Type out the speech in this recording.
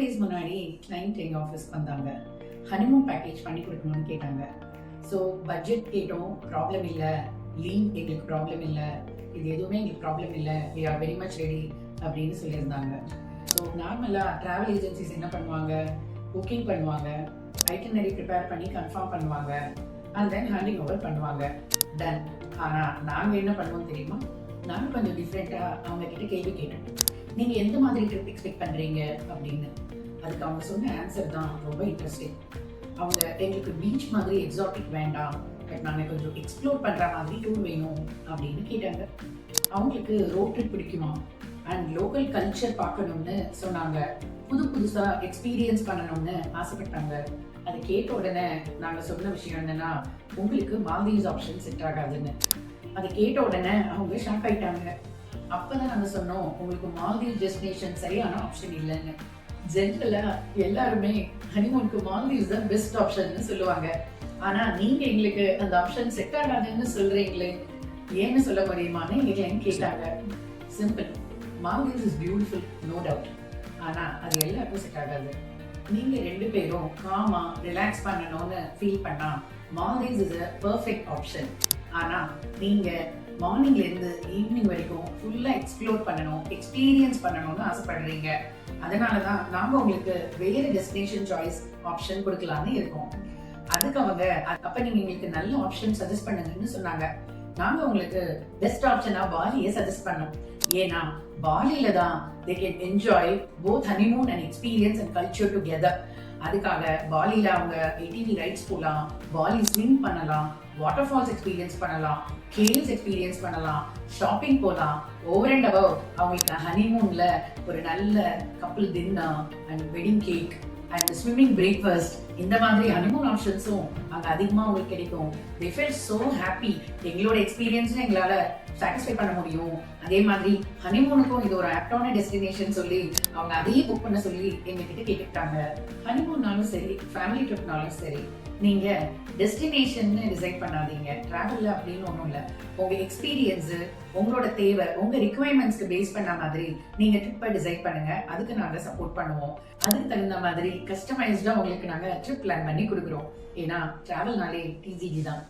Days முன்னாடி client எங்கள் ஆஃபீஸ்க்கு வந்தாங்க. ஹனிமூன் பேக்கேஜ் பண்ணி கொடுக்கணும்னு கேட்டாங்க. ஸோ பட்ஜெட் கேட்டோம், ப்ராப்ளம் இல்லை. லீவ் எங்களுக்கு ப்ராப்ளம் இல்லை, இது எதுவுமே எங்களுக்கு ப்ராப்ளம் இல்லை, we are very much ready அப்படின்னு சொல்லியிருந்தாங்க. ஸோ நார்மலாக ட்ராவல் ஏஜென்சிஸ் என்ன பண்ணுவாங்க, புக்கிங் பண்ணுவாங்க, ஐட்டனரி ப்ரிப்பேர் பண்ணி கன்ஃபார்ம் பண்ணுவாங்க, அண்ட் தென் ஹேண்டிங் ஓவர் பண்ணுவாங்க, டன். ஆனால் நாங்கள் என்ன பண்ணுவோம் தெரியுமா? நாங்கள் கொஞ்சம் டிஃப்ரெண்ட்டாக அவங்க கிட்ட கேள்வி கேட்டோம், நீங்கள் எந்த மாதிரி ட்ரிப் எக்ஸ்பெக்ட் பண்ணுறீங்க அப்படின்னு. அதுக்கு அவங்க சொன்ன ஆன்சர் தான் ரொம்ப இன்ட்ரெஸ்டிங். அவங்க எங்களுக்கு பீச் மாதிரி எக்ஸாட்டிக் வேண்டாம், பட் நாங்கள் கொஞ்சம் எக்ஸ்ப்ளோர் பண்ணுற மாதிரி டூர் வேணும் அப்படின்னு கேட்டாங்க. அவங்களுக்கு ரோட் ட்ரிப் பிடிக்குமா அண்ட் லோக்கல் கல்ச்சர் பார்க்கணும்னு சொன்னாங்க. புதுசாக எக்ஸ்பீரியன்ஸ் பண்ணணும்னு ஆசைப்பட்டாங்க. அதை கேட்ட உடனே நாங்கள் சொன்ன விஷயம் என்னன்னா, உங்களுக்கு மால்தீவ்ஸ் ஆப்ஷன் செட் ஆகாதுன்னு. அதை கேட்ட உடனே அவங்க ஷாக் ஆயிட்டாங்க. அப்பதான் நாங்கள் சொன்னோம், உங்களுக்கு மால்தீவ்ஸ் டெஸ்டினேஷன் சரியான ஆப்ஷன் இல்லைன்னு. ஜென்ரலா எல்லாருமே ஹனிமூனுக்கு மால்தீவ்ஸ் தான் பெஸ்ட் ஆப்ஷன் சொல்லுவாங்க. ஆனா நீங்க எங்களுக்கு அந்த ஆப்ஷன் செட் ஆகாதுன்னு சொல்றீங்களே, ஏன்னு சொல்ல முடியுமான்னு எங்க கேட்டாங்க. Simple, Maldives is beautiful, no doubt. ஆனா அது எல்லாருக்கும் செட் ஆகாது. நீங்க ரெண்டு பேரும் காமா ரிலாக்ஸ் பண்ணணும்னு ஃபீல் பண்ணா Maldives is a perfect option. ஆனா நீங்க மார்னிங்ல இருந்து ஈவினிங் வரைக்கும் ஃபுல்லா எக்ஸ்ப்ளோர் பண்ணணும், எக்ஸ்பீரியன்ஸ் பண்ணணும்னு ஆசைப்படுறீங்க. அதனாலதான் நாம உங்களுக்கு வேற டெஸ்டினேஷன் சாய்ஸ் ஆப்ஷன் கொடுக்கலாம்னு இருக்கோம். அதுக்கு அவங்க, அப்ப நீங்க எங்களுக்கு நல்ல ஆப்ஷன் சஜஸ்ட் பண்ணுங்கன்னு சொன்னாங்க. நாங்க உங்களுக்கு பெஸ்ட் ஆப்ஷனா பாலியை சஜஸ்ட் பண்ணோம். ஏன்னா பாலியில தான் they can enjoy both honeymoon and experience and culture together. அதுக்காக பாலியில அவங்க ATV ரைட்ஸ் போகலாம், பாலி ஸ்விம் பண்ணலாம், வாட்டர் ஃபால்ஸ் எக்ஸ்பீரியன்ஸ் பண்ணலாம், கேவ்ஸ் எக்ஸ்பீரியன்ஸ் பண்ணலாம், ஷாப்பிங் போகலாம். ஓவர் அண்ட் அபவ் அவங்களுக்கு ஹனிமூன்ல ஒரு நல்ல couple dinner and wedding cake and swimming breakfast, இந்த மாதிரி ஹனிமூன் ஆப்ஷன்ஸும் அங்கே அதிகமாக உங்களுக்கு கிடைக்கும். they felt so happy. எங்களோட எக்ஸ்பீரியன்ஸும் எங்களால் சாட்டிஸ்ஃபை பண்ண முடியும். அதே மாதிரி ஹனிமூனுக்கும் இது ஒரு ஆப்டான டெஸ்டினேஷன் சொல்லி அவங்க அதையே புக் பண்ண சொல்லி எங்ககிட்ட கேட்டுக்கிட்டாங்க. ஹனிமூன்னாலும் சரி, ஃபேமிலி ட்ரிப்னாலும் சரி, நீங்க டெஸ்டினேஷன் டிசைட் பண்ணாதீங்க. டிராவல் அப்படின்னு ஒன்றும் இல்லை, உங்க எக்ஸ்பீரியன்ஸ், உங்களோட தேவை, உங்க ரிக்வயர்மெண்ட்ஸ்க்கு பேஸ் பண்ண மாதிரி நீங்க ட்ரிப்பை டிசைட் பண்ணுங்க. அதுக்கு நாங்க சப்போர்ட் பண்ணுவோம். அதுக்கு தகுந்த மாதிரி கஸ்டமைஸ்டா உங்களுக்கு நாங்க ட்ரிப் பிளான் பண்ணி கொடுக்குறோம். ஏன்னா டிராவல்னாலே டிசிஜி தான்.